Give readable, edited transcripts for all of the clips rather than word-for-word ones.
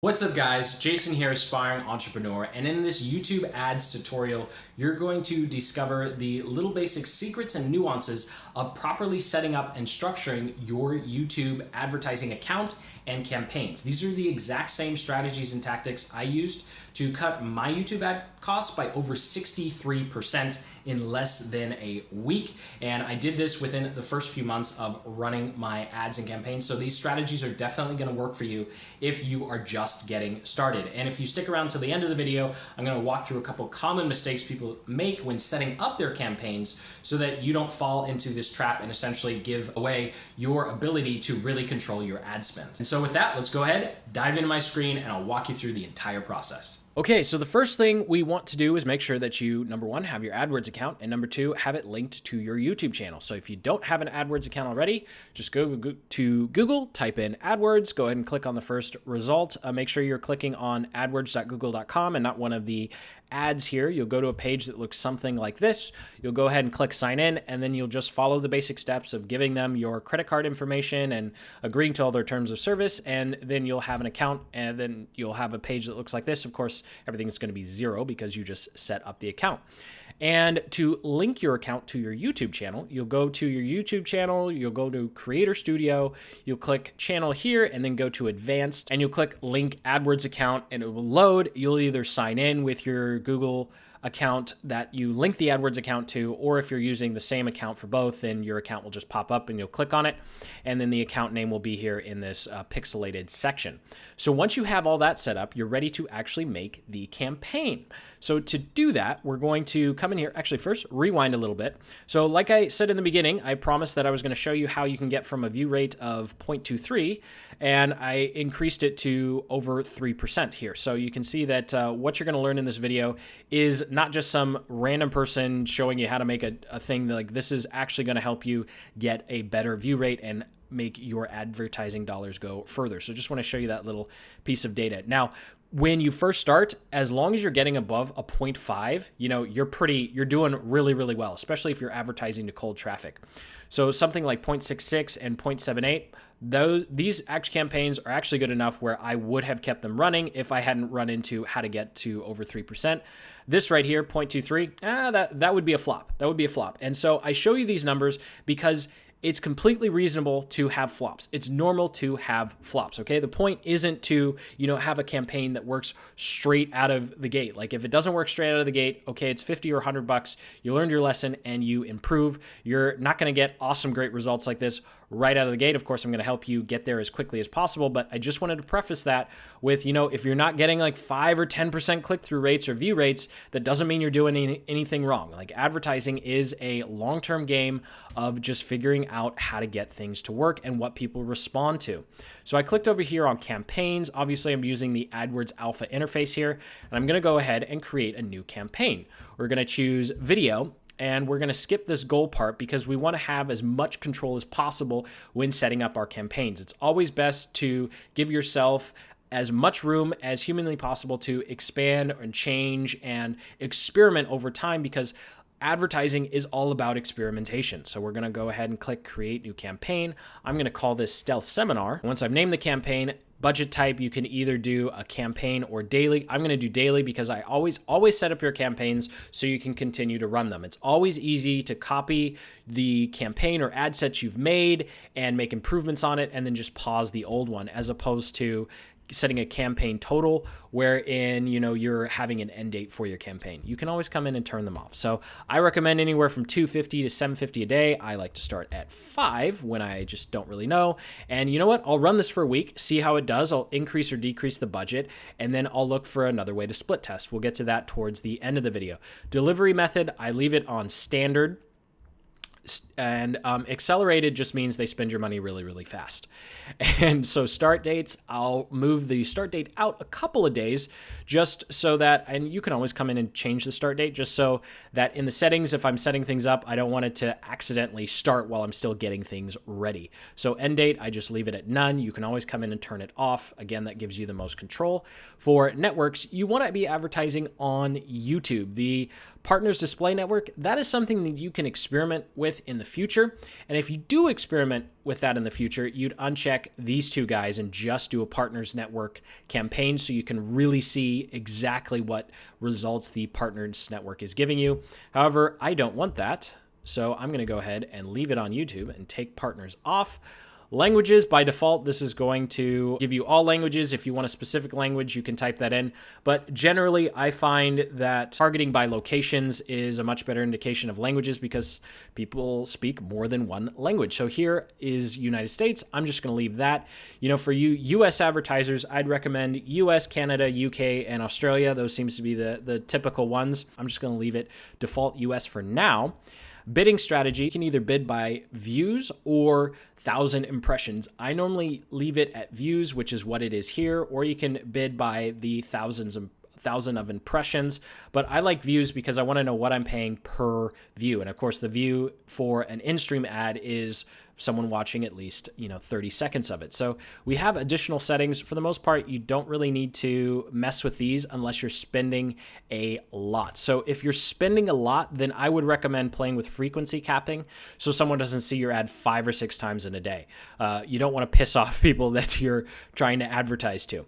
What's up guys, Jason here, aspiring entrepreneur, and in this YouTube ads tutorial, you're going to discover the little basic secrets and nuances of properly setting up and structuring your YouTube advertising account and campaigns. These are the exact same strategies and tactics I used to cut my YouTube ad costs by over 63% in less than a week. And I did this within the first few months of running my ads and campaigns. So these strategies are definitely going to work for you if you are just getting started. And if you stick around till the end of the video, I'm going to walk through a couple common mistakes people make when setting up their campaigns so that you don't fall into this trap and essentially give away your ability to really control your ad spend. And so with that, let's go ahead, dive into my screen, and I'll walk you through the entire process. Okay, so the first thing we want to do is make sure that you, number one, have your AdWords account, and number two, have it linked to your YouTube channel. So if you don't have an AdWords account already, just go to Google, type in AdWords, go ahead and click on the first result. Make sure you're clicking on adwords.google.com and not one of the ads here. You'll go to a page that looks something like this. You'll go ahead and click sign in, and then you'll just follow the basic steps of giving them your credit card information and agreeing to all their terms of service, and then you'll have an account, and then you'll have a page that looks like this. Of course, everything's going to be zero because you just set up the account. And to link your account to your YouTube channel, you'll go to your YouTube channel, you'll go to Creator Studio, you'll click channel here, and then go to advanced, and you'll click link AdWords account, and it will load. You'll either sign in with your Google account that you link the AdWords account to, or if you're using the same account for both, then your account will just pop up and you'll click on it, and then the account name will be here in this pixelated section. So once you have all that set up, you're ready to actually make the campaign. So to do that, we're going to come in here. Actually, first, rewind a little bit. So like I said in the beginning, I promised that I was going to show you how you can get from a view rate of 0.23, and I increased it to over 3% here. So you can see that what you're going to learn in this video is not just some random person showing you how to make a thing. Like, this is actually going to help you get a better view rate and make your advertising dollars go further. So just want to show you that little piece of data. Now, when you first start, as long as you're getting above a 0.5, you're doing really, really well, especially if you're advertising to cold traffic. So something like 0.66 and 0.78, these campaigns are actually good enough where I would have kept them running if I hadn't run into how to get to over 3%. This right here, 0.23, that would be a flop. That would be a flop. And so I show you these numbers because it's completely reasonable to have flops. It's normal to have flops, okay? The point isn't to, have a campaign that works straight out of the gate. Like, if it doesn't work straight out of the gate, okay, it's 50 or $100. You learned your lesson and you improve. You're not going to get awesome, great results like this right out of the gate. Of course, I'm going to help you get there as quickly as possible, but I just wanted to preface that with, if you're not getting like 5 or 10% click-through rates or view rates, that doesn't mean you're doing anything wrong. Like, advertising is a long-term game of just figuring out how to get things to work and what people respond to. So I clicked over here on campaigns. Obviously, I'm using the AdWords Alpha interface here, and I'm going to go ahead and create a new campaign. We're going to choose video, and we're going to skip this goal part because we want to have as much control as possible when setting up our campaigns. It's always best to give yourself as much room as humanly possible to expand and change and experiment over time, because advertising is all about experimentation. So we're going to go ahead and click create new campaign. I'm going to call this Stealth Seminar. Once I've named the campaign, budget type, you can either do a campaign or daily. I'm going to do daily because I always set up your campaigns so you can continue to run them. It's always easy to copy the campaign or ad sets you've made and make improvements on it and then just pause the old one, as opposed to setting a campaign total wherein you're having an end date for your campaign. You can always come in and turn them off. So I recommend anywhere from $250 to $750 a day. I like to start at 5 when I just don't really know. And you know what? I'll run this for a week, see how it does. I'll increase or decrease the budget, and then I'll look for another way to split test. We'll get to that towards the end of the video. Delivery method, I leave it on standard. And accelerated just means they spend your money really, really fast. And so start dates, I'll move the start date out a couple of days just so that, and you can always come in and change the start date just so that in the settings, if I'm setting things up, I don't want it to accidentally start while I'm still getting things ready. So end date, I just leave it at none. You can always come in and turn it off. Again, that gives you the most control. For networks, you want to be advertising on YouTube. The Partners Display Network, that is something that you can experiment with with in the future. And if you do experiment with that in the future, you'd uncheck these two guys and just do a partners network campaign so you can really see exactly what results the partners network is giving you. However, I don't want that, so I'm going to go ahead and leave it on YouTube and take partners off. Languages, by default, this is going to give you all languages. If you want a specific language, you can type that in. But generally, I find that targeting by locations is a much better indication of languages because people speak more than one language. So here is United States. I'm just going to leave that. For you US advertisers, I'd recommend US, Canada, UK, and Australia. Those seems to be the typical ones. I'm just going to leave it default US for now. Bidding strategy, you can either bid by views or 1,000 impressions. I normally leave it at views, which is what it is here, or you can bid by the 1,000 of impressions, but I like views because I want to know what I'm paying per view. And of course, the view for an in-stream ad is someone watching at least 30 seconds of it. So we have additional settings. For the most part, you don't really need to mess with these unless you're spending a lot. So if you're spending a lot, then I would recommend playing with frequency capping so someone doesn't see your ad 5 or 6 times in a day. You don't want to piss off people that you're trying to advertise to.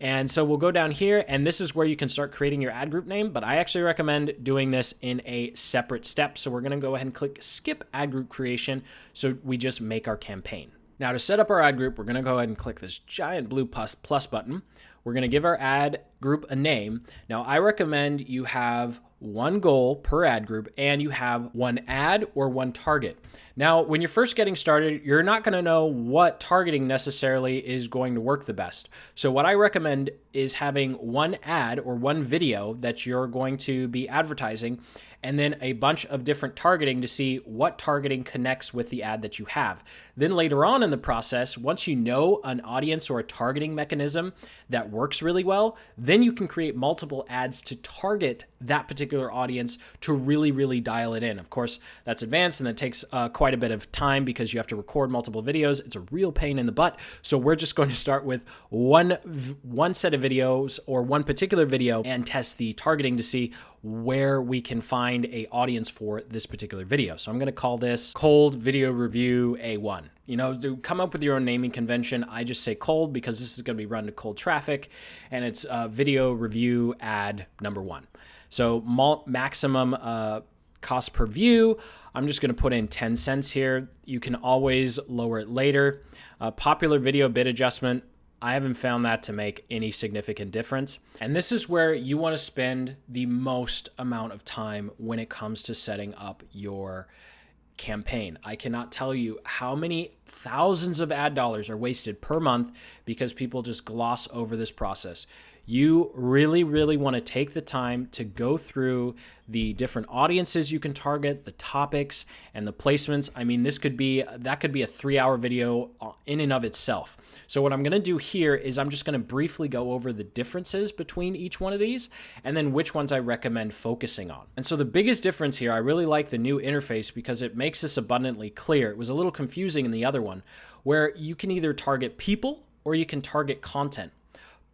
And so we'll go down here, and this is where you can start creating your ad group name, but I actually recommend doing this in a separate step. So we're going to go ahead and click skip ad group creation so we just make our campaign. Now to set up our ad group, we're going to go ahead and click this giant blue plus button. We're going to give our ad group a name. Now I recommend you have one goal per ad group and you have one ad or one target. Now, when you're first getting started, you're not going to know what targeting necessarily is going to work the best. So what I recommend is having one ad or one video that you're going to be advertising and then a bunch of different targeting to see what targeting connects with the ad that you have. Then later on in the process, once you know an audience or a targeting mechanism that works really well, then you can create multiple ads to target that particular audience to really, really dial it in. Of course, that's advanced and that takes quite a bit of time because you have to record multiple videos. It's a real pain in the butt. So we're just going to start with one set of videos or one particular video and test the targeting to see where we can find a audience for this particular video. So I'm going to call this Cold Video Review A1. To come up with your own naming convention, I just say cold because this is going to be run to cold traffic, and it's video review ad number 1. So maximum cost per view, I'm just going to put in 10 cents here. You can always lower it later. Popular video bid adjustment, I haven't found that to make any significant difference. And this is where you want to spend the most amount of time when it comes to setting up your campaign. I cannot tell you how many thousands of ad dollars are wasted per month because people just gloss over this process. You really, really want to take the time to go through the different audiences you can target, the topics, and the placements. I mean, that could be a 3-hour video in and of itself. So what I'm going to do here is I'm just going to briefly go over the differences between each one of these and then which ones I recommend focusing on. And so the biggest difference here, I really like the new interface because it makes this abundantly clear. It was a little confusing in the other one where you can either target people or you can target content.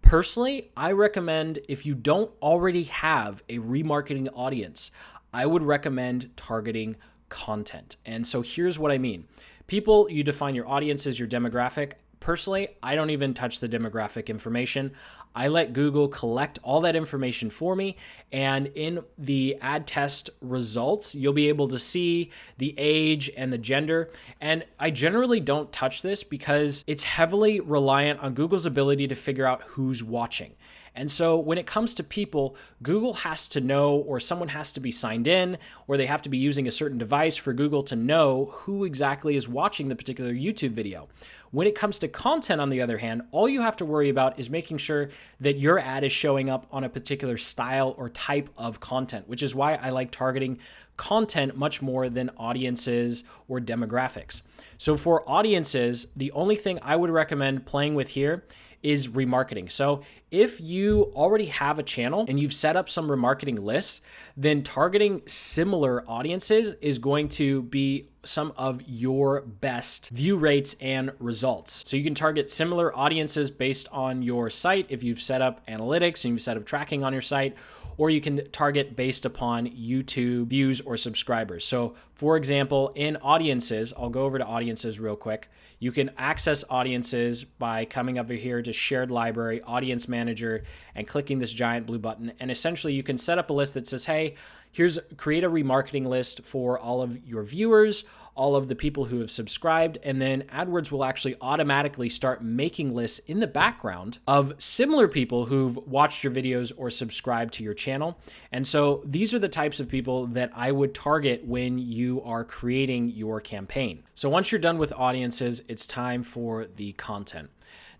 Personally, I recommend if you don't already have a remarketing audience, I would recommend targeting content. And so here's what I mean. People, you define your audience as your demographic. Personally, I don't even touch the demographic information. I let Google collect all that information for me, and in the ad test results, you'll be able to see the age and the gender. And I generally don't touch this because it's heavily reliant on Google's ability to figure out who's watching. And so when it comes to people, Google has to know, or someone has to be signed in, or they have to be using a certain device for Google to know who exactly is watching the particular YouTube video. When it comes to content, on the other hand, all you have to worry about is making sure that your ad is showing up on a particular style or type of content, which is why I like targeting content much more than audiences or demographics. So for audiences, the only thing I would recommend playing with here is remarketing. So if you already have a channel and you've set up some remarketing lists, then targeting similar audiences is going to be some of your best view rates and results. So you can target similar audiences based on your site if you've set up analytics and you've set up tracking on your site, or you can target based upon YouTube views or subscribers. So For example, in audiences, I'll go over to audiences real quick. You can access audiences by coming over here to shared library, audience manager, and clicking this giant blue button. And essentially you can set up a list that says, hey, create a remarketing list for all of your viewers, all of the people who have subscribed, and then AdWords will actually automatically start making lists in the background of similar people who've watched your videos or subscribed to your channel. And so these are the types of people that I would target when you are creating your campaign. So once you're done with audiences, it's time for the content.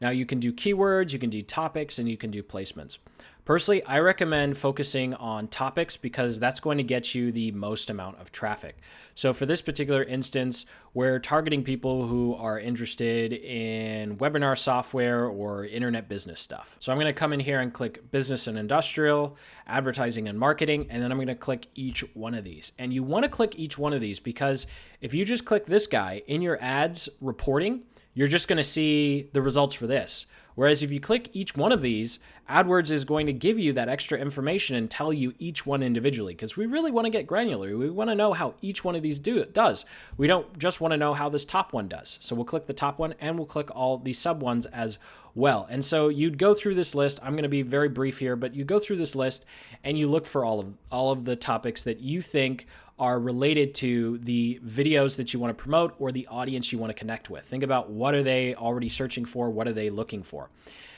Now you can do keywords, you can do topics, and you can do placements. Personally, I recommend focusing on topics because that's going to get you the most amount of traffic. So for this particular instance, we're targeting people who are interested in webinar software or internet business stuff. So I'm going to come in here and click business and industrial, advertising and marketing, and then I'm going to click each one of these. And you want to click each one of these because if you just click this guy in your ads reporting, you're just going to see the results for this. Whereas if you click each one of these, AdWords is going to give you that extra information and tell you each one individually because we really want to get granular. We want to know how each one of these does. We don't just want to know how this top one does. So we'll click the top one and we'll click all the sub ones as well. And so you'd go through this list. I'm going to be very brief here, but you go through this list and you look for all of the topics that you think are related to the videos that you want to promote or the audience you want to connect with. Think about what are they already searching for? What are they looking for?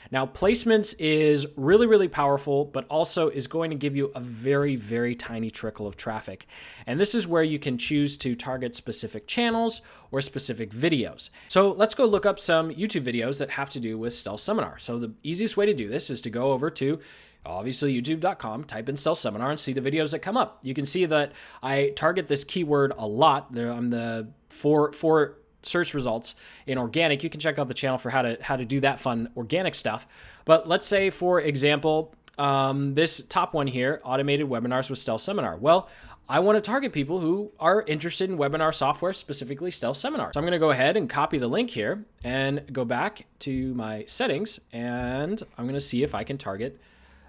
Now, placements is really, really powerful, but also is going to give you a very, very tiny trickle of traffic. And this is where you can choose to target specific channels or specific videos. So let's go look up some YouTube videos that have to do with Stealth Seminar. So the easiest way to do this is to go over to obviously youtube.com, type in Stealth Seminar and see the videos that come up. You can see that I target this keyword a lot. There on the four search results in organic. You can check out the channel for how to do that fun organic stuff. But let's say, for example, this top one here, automated webinars with Stealth Seminar. Well, I want to target people who are interested in webinar software, specifically Stealth Seminar. So I'm going to go ahead and copy the link here and go back to my settings, and I'm going to see if I can target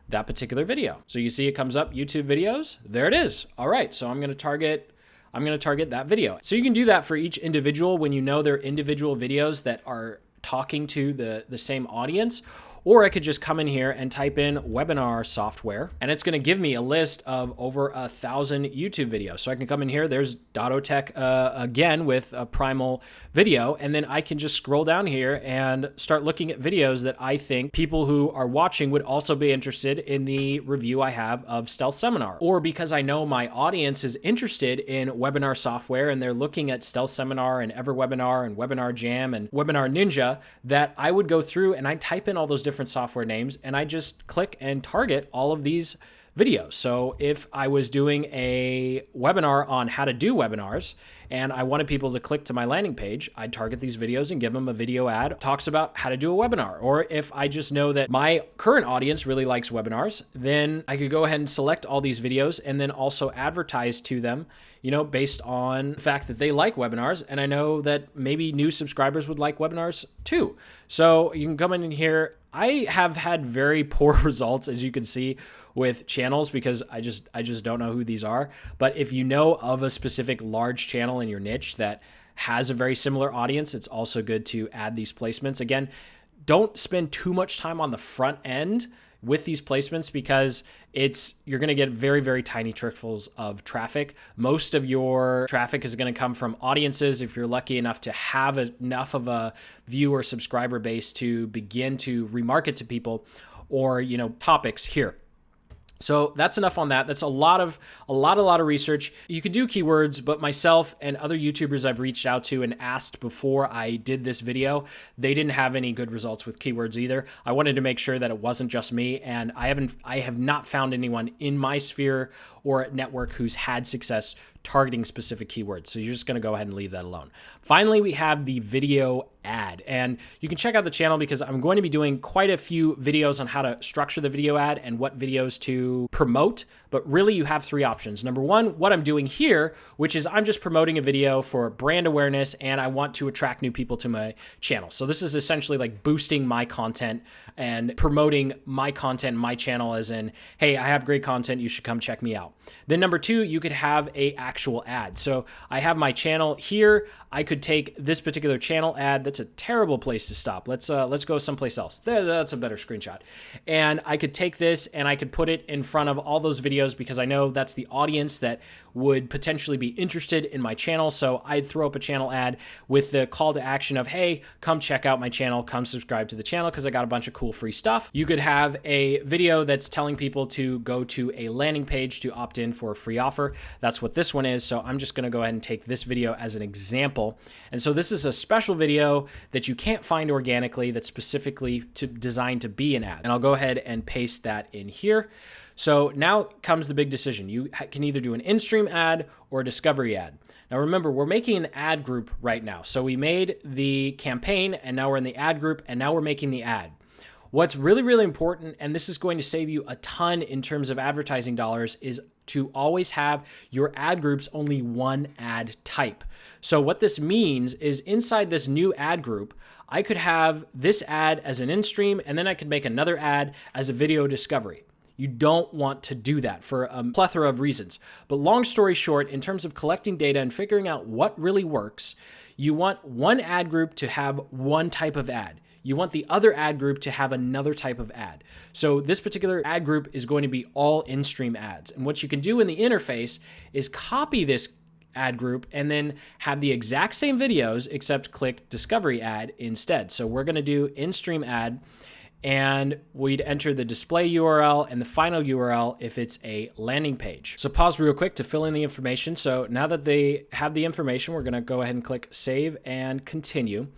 that particular video. So you see it comes up, YouTube videos. There it is. All right, so I'm going to target that video. So you can do that for each individual when you know they're individual videos that are talking to the same audience. Or I could just come in here and type in webinar software, and it's going to give me a list of over 1,000 YouTube videos. So I can come in here, there's Dottotech again with a primal video, and then I can just scroll down here and start looking at videos that I think people who are watching would also be interested in the review I have of Stealth Seminar. Or because I know my audience is interested in webinar software and they're looking at Stealth Seminar and EverWebinar and Webinar Jam and Webinar Ninja, that I would go through and I type in all those different software names and I just click and target all of these videos. So if I was doing a webinar on how to do webinars and I wanted people to click to my landing page, I'd target these videos and give them a video ad that talks about how to do a webinar. Or if I just know that my current audience really likes webinars, then I could go ahead and select all these videos and then also advertise to them, based on the fact that they like webinars. And I know that maybe new subscribers would like webinars too. So you can come in here. I have had very poor results, as you can see, with channels because I just don't know who these are. But if you know of a specific large channel in your niche that has a very similar audience, it's also good to add these placements. Again, don't spend too much time on the front end with these placements because you're going to get very, very tiny trickles of traffic. Most of your traffic is going to come from audiences if you're lucky enough to have enough of a view or subscriber base to begin to remarket to people, or topics here. So that's enough on that. That's a lot of research. You could do keywords, but myself and other YouTubers I've reached out to and asked before I did this video, they didn't have any good results with keywords either. I wanted to make sure that it wasn't just me, and I have not found anyone in my sphere or network who's had success targeting specific keywords. So you're just going to go ahead and leave that alone. Finally, we have the video ad, and you can check out the channel because I'm going to be doing quite a few videos on how to structure the video ad and what videos to promote. But really you have three options. Number one, what I'm doing here, which is I'm just promoting a video for brand awareness and I want to attract new people to my channel. So this is essentially like boosting my content and promoting my content, my channel, as in, hey, I have great content, you should come check me out. Then number two, you could have a actual ad. So I have my channel here. I could take this particular channel ad. That's a terrible place to stop. Let's go someplace else. That's a better screenshot. And I could take this and I could put it in front of all those videos because I know that's the audience that would potentially be interested in my channel. So I'd throw up a channel ad with the call to action of, hey, come check out my channel, come subscribe to the channel because I got a bunch of cool free stuff. You could have a video that's telling people to go to a landing page to opt in for a free offer. That's what this one is. So I'm just going to go ahead and take this video as an example. And so this is a special video that you can't find organically that's specifically designed to be an ad. And I'll go ahead and paste that in here. So now comes the big decision. You can either do an in-stream ad or a discovery ad. Now remember, we're making an ad group right now. So we made the campaign and now we're in the ad group and now we're making the ad. What's really, really important, and this is going to save you a ton in terms of advertising dollars, is to always have your ad groups only one ad type. So what this means is inside this new ad group, I could have this ad as an in-stream and then I could make another ad as a video discovery. You don't want to do that for a plethora of reasons. But long story short, in terms of collecting data and figuring out what really works, you want one ad group to have one type of ad. You want the other ad group to have another type of ad. So this particular ad group is going to be all in-stream ads. And what you can do in the interface is copy this ad group and then have the exact same videos except click discovery ad instead. So we're going to do in-stream ad. And we'd enter the display URL and the final URL if it's a landing page. So pause real quick to fill in the information. So now that they have the information, we're going to go ahead and click save and continue.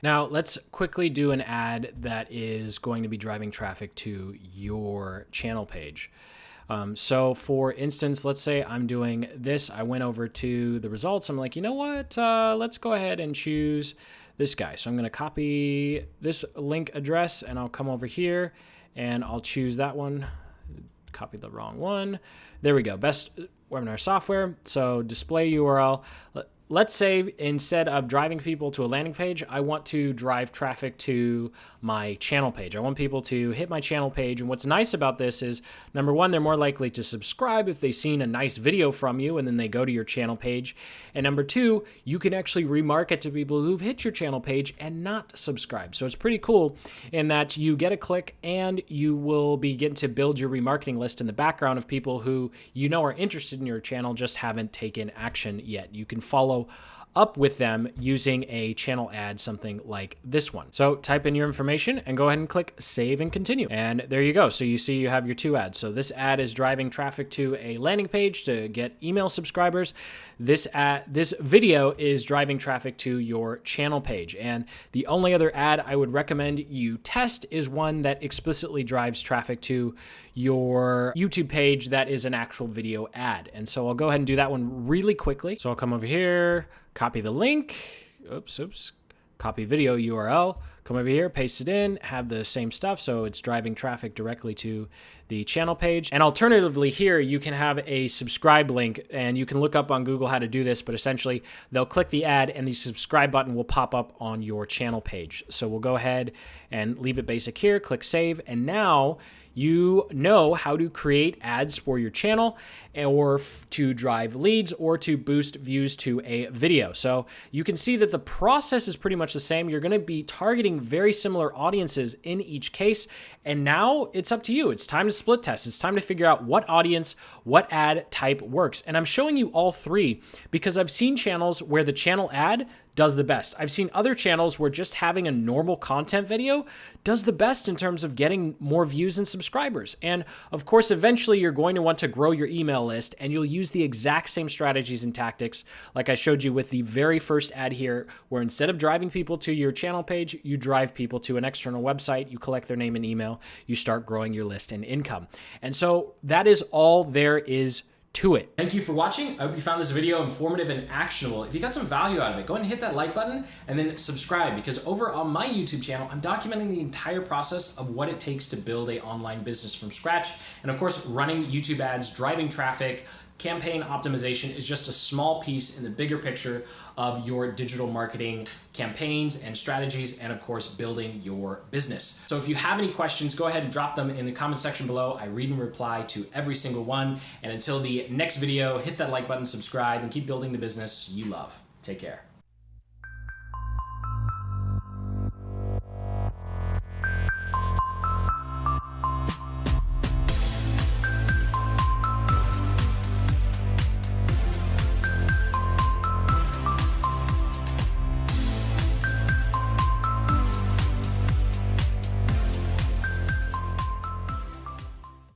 Now let's quickly do an ad that is going to be driving traffic to your channel page. So for instance, let's say I'm doing this. I went over to the results. I'm like, you know what? Let's go ahead and choose this guy. So I'm going to copy this link address and I'll come over here and I'll choose that one. Copy the wrong one. There we go. Best webinar software. So display URL. Let's say instead of driving people to a landing page, I want to drive traffic to my channel page. I want people to hit my channel page. And what's nice about this is, number one, they're more likely to subscribe if they've seen a nice video from you and then they go to your channel page. And number two, you can actually remarket to people who've hit your channel page and not subscribe. So it's pretty cool in that you get a click and you will begin to build your remarketing list in the background of people who you know are interested in your channel, just haven't taken action yet. You can follow up with them using a channel ad, something like this one. So type in your information and go ahead and click save and continue. And there you go. So you see you have your two ads. So this ad is driving traffic to a landing page to get email subscribers. This video is driving traffic to your channel page. And the only other ad I would recommend you test is one that explicitly drives traffic to your YouTube page that is an actual video ad. And so I'll go ahead and do that one really quickly. So I'll come over here, copy the link, copy video URL, come over here, paste it in, have the same stuff. So it's driving traffic directly to the channel page. And alternatively here, you can have a subscribe link and you can look up on Google how to do this, but essentially they'll click the ad and the subscribe button will pop up on your channel page. So we'll go ahead and leave it basic here, click save. And now you know how to create ads for your channel or to drive leads or to boost views to a video. So you can see that the process is pretty much the same. You're going to be targeting very similar audiences in each case. And now it's up to you. It's time to split test. It's time to figure out what audience, what ad type works. And I'm showing you all three because I've seen channels where the channel ad does the best. I've seen other channels where just having a normal content video does the best in terms of getting more views and subscribers. And of course, eventually you're going to want to grow your email list and you'll use the exact same strategies and tactics like I showed you with the very first ad here, where instead of driving people to your channel page, you drive people to an external website, you collect their name and email, you start growing your list and income. And so that is all there is to it. Thank you for watching. I hope you found this video informative and actionable. If you got some value out of it, go ahead and hit that like button and then subscribe, because over on my YouTube channel, I'm documenting the entire process of what it takes to build an online business from scratch. And of course, running YouTube ads, driving traffic, campaign optimization is just a small piece in the bigger picture of your digital marketing campaigns and strategies, and of course, building your business. So if you have any questions, go ahead and drop them in the comment section below. I read and reply to every single one. And until the next video, hit that like button, subscribe, and keep building the business you love. Take care.